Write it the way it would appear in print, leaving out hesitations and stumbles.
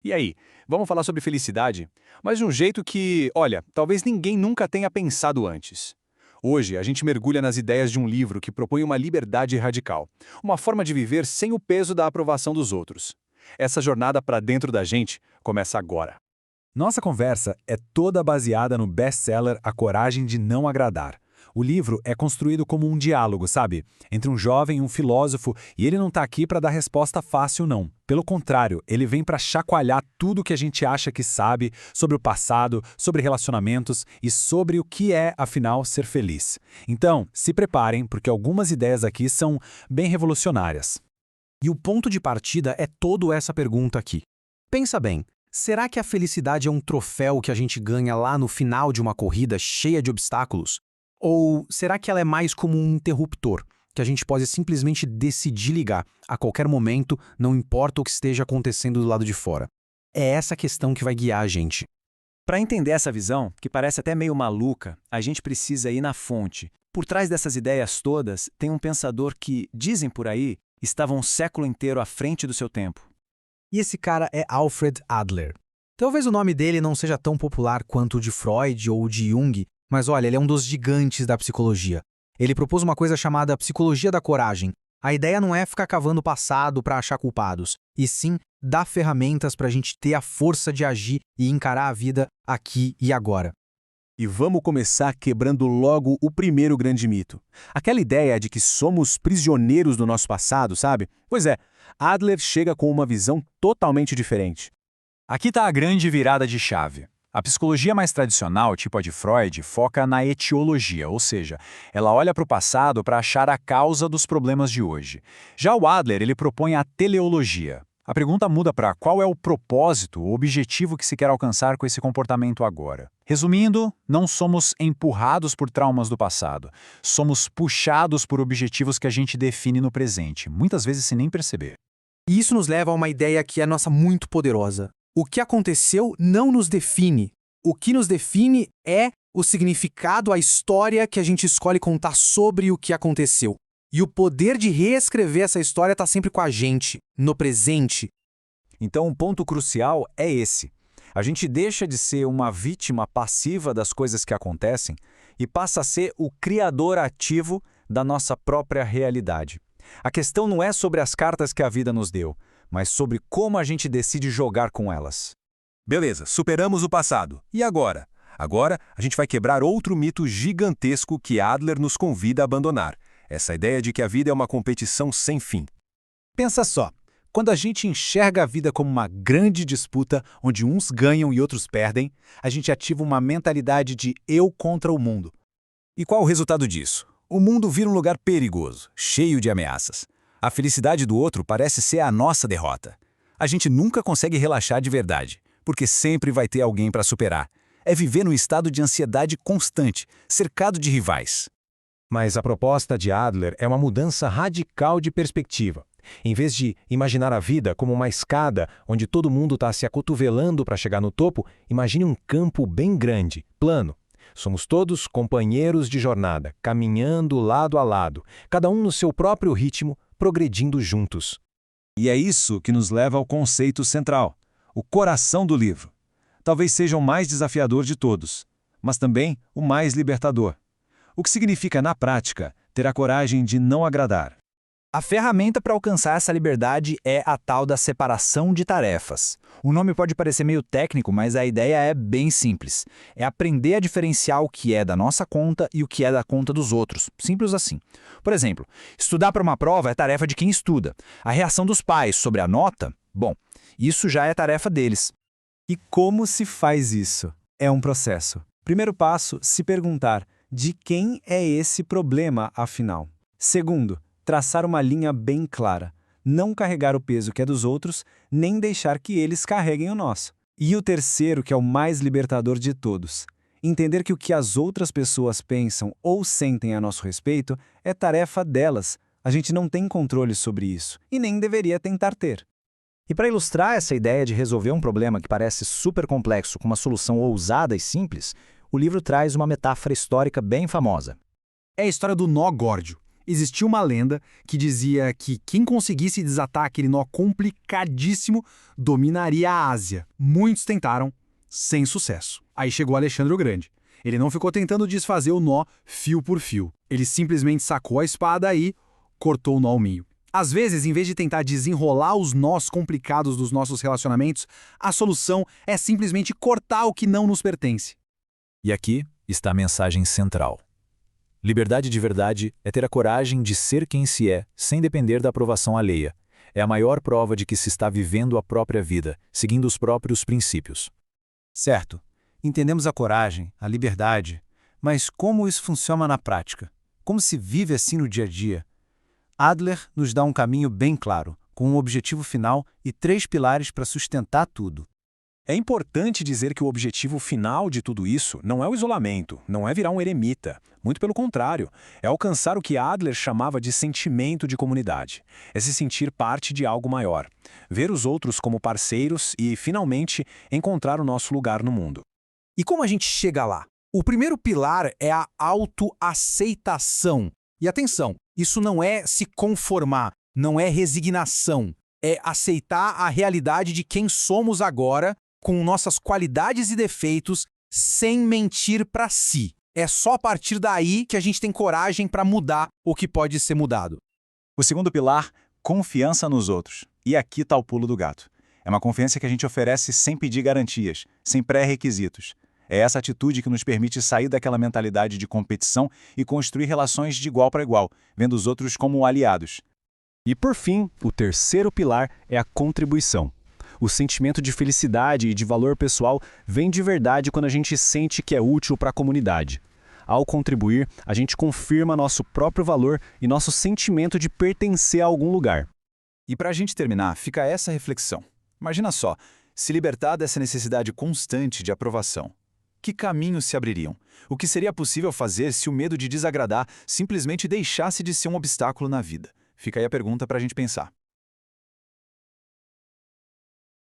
E aí, vamos falar sobre felicidade? Mas de um jeito que, olha, talvez ninguém nunca tenha pensado antes. Hoje, a gente mergulha nas ideias de um livro que propõe uma liberdade radical, uma forma de viver sem o peso da aprovação dos outros. Essa jornada para dentro da gente começa agora. Nossa conversa é toda baseada no best-seller A Coragem de Não Agradar. O livro é construído como um diálogo, sabe? Entre um jovem e um filósofo, e ele não está aqui para dar resposta fácil, não. Pelo contrário, ele vem para chacoalhar tudo que a gente acha que sabe sobre o passado, sobre relacionamentos e sobre o que é, afinal, ser feliz. Então, se preparem, porque algumas ideias aqui são bem revolucionárias. E o ponto de partida é toda essa pergunta aqui. Pensa bem, será que a felicidade é um troféu que a gente ganha lá no final de uma corrida cheia de obstáculos? Ou será que ela é mais como um interruptor, que a gente pode simplesmente decidir ligar a qualquer momento, não importa o que esteja acontecendo do lado de fora? É essa questão que vai guiar a gente. Para entender essa visão, que parece até meio maluca, a gente precisa ir na fonte. Por trás dessas ideias todas, tem um pensador que, dizem por aí, estava um século inteiro à frente do seu tempo. E esse cara é Alfred Adler. Talvez o nome dele não seja tão popular quanto o de Freud ou o de Jung, mas olha, ele é um dos gigantes da psicologia. Ele propôs uma coisa chamada psicologia da coragem. A ideia não é ficar cavando o passado para achar culpados, e sim dar ferramentas para a gente ter a força de agir e encarar a vida aqui e agora. E vamos começar quebrando logo o primeiro grande mito. Aquela ideia de que somos prisioneiros do nosso passado, sabe? Pois é, Adler chega com uma visão totalmente diferente. Aqui está a grande virada de chave. A psicologia mais tradicional, tipo a de Freud, foca na etiologia, ou seja, ela olha para o passado para achar a causa dos problemas de hoje. Já o Adler, ele propõe a teleologia. A pergunta muda para qual é o propósito, o objetivo que se quer alcançar com esse comportamento agora. Resumindo, não somos empurrados por traumas do passado, somos puxados por objetivos que a gente define no presente, muitas vezes sem nem perceber. E isso nos leva a uma ideia que é nossa muito poderosa. O que aconteceu não nos define. O que nos define é o significado, a história que a gente escolhe contar sobre o que aconteceu. E o poder de reescrever essa história está sempre com a gente, no presente. Então, um ponto crucial é esse. A gente deixa de ser uma vítima passiva das coisas que acontecem e passa a ser o criador ativo da nossa própria realidade. A questão não é sobre as cartas que a vida nos deu, mas sobre como a gente decide jogar com elas. Beleza, superamos o passado. E agora? Agora, a gente vai quebrar outro mito gigantesco que Adler nos convida a abandonar. Essa ideia de que a vida é uma competição sem fim. Pensa só, quando a gente enxerga a vida como uma grande disputa onde uns ganham e outros perdem, a gente ativa uma mentalidade de eu contra o mundo. E qual o resultado disso? O mundo vira um lugar perigoso, cheio de ameaças. A felicidade do outro parece ser a nossa derrota. A gente nunca consegue relaxar de verdade, porque sempre vai ter alguém para superar. É viver num estado de ansiedade constante, cercado de rivais. Mas a proposta de Adler é uma mudança radical de perspectiva. Em vez de imaginar a vida como uma escada onde todo mundo está se acotovelando para chegar no topo, imagine um campo bem grande, plano. Somos todos companheiros de jornada, caminhando lado a lado, cada um no seu próprio ritmo, progredindo juntos. E é isso que nos leva ao conceito central, o coração do livro. Talvez seja o mais desafiador de todos, mas também o mais libertador. O que significa, na prática, ter a coragem de não agradar. A ferramenta para alcançar essa liberdade é a tal da separação de tarefas. O nome pode parecer meio técnico, mas a ideia é bem simples. É aprender a diferenciar o que é da nossa conta e o que é da conta dos outros. Simples assim. Por exemplo, estudar para uma prova é tarefa de quem estuda. A reação dos pais sobre a nota, bom, isso já é tarefa deles. E como se faz isso? É um processo. Primeiro passo, se perguntar de quem é esse problema, afinal. Segundo, traçar uma linha bem clara. Não carregar o peso que é dos outros, nem deixar que eles carreguem o nosso. E o terceiro, que é o mais libertador de todos. Entender que o que as outras pessoas pensam ou sentem a nosso respeito é tarefa delas. A gente não tem controle sobre isso e nem deveria tentar ter. E para ilustrar essa ideia de resolver um problema que parece super complexo com uma solução ousada e simples, o livro traz uma metáfora histórica bem famosa. É a história do nó górdio. Existia uma lenda que dizia que quem conseguisse desatar aquele nó complicadíssimo dominaria a Ásia. Muitos tentaram, sem sucesso. Aí chegou Alexandre o Grande. Ele não ficou tentando desfazer o nó fio por fio. Ele simplesmente sacou a espada e cortou o nó ao meio. Às vezes, em vez de tentar desenrolar os nós complicados dos nossos relacionamentos, a solução é simplesmente cortar o que não nos pertence. E aqui está a mensagem central. Liberdade de verdade é ter a coragem de ser quem se é, sem depender da aprovação alheia. É a maior prova de que se está vivendo a própria vida, seguindo os próprios princípios. Certo, entendemos a coragem, a liberdade, mas como isso funciona na prática? Como se vive assim no dia a dia? Adler nos dá um caminho bem claro, com um objetivo final e 3 pilares para sustentar tudo. É importante dizer que o objetivo final de tudo isso não é o isolamento, não é virar um eremita. Muito pelo contrário, é alcançar o que Adler chamava de sentimento de comunidade. É se sentir parte de algo maior, ver os outros como parceiros e, finalmente, encontrar o nosso lugar no mundo. E como a gente chega lá? O primeiro pilar é a autoaceitação. E atenção, isso não é se conformar, não é resignação. É aceitar a realidade de quem somos agora, com nossas qualidades e defeitos, sem mentir para si. É só a partir daí que a gente tem coragem para mudar o que pode ser mudado. O segundo pilar, confiança nos outros. E aqui está o pulo do gato. É uma confiança que a gente oferece sem pedir garantias, sem pré-requisitos. É essa atitude que nos permite sair daquela mentalidade de competição e construir relações de igual para igual, vendo os outros como aliados. E por fim, o terceiro pilar é a contribuição. O sentimento de felicidade e de valor pessoal vem de verdade quando a gente sente que é útil para a comunidade. Ao contribuir, a gente confirma nosso próprio valor e nosso sentimento de pertencer a algum lugar. E para a gente terminar, fica essa reflexão. Imagina só, se libertar dessa necessidade constante de aprovação. Que caminhos se abririam? O que seria possível fazer se o medo de desagradar simplesmente deixasse de ser um obstáculo na vida? Fica aí a pergunta para a gente pensar.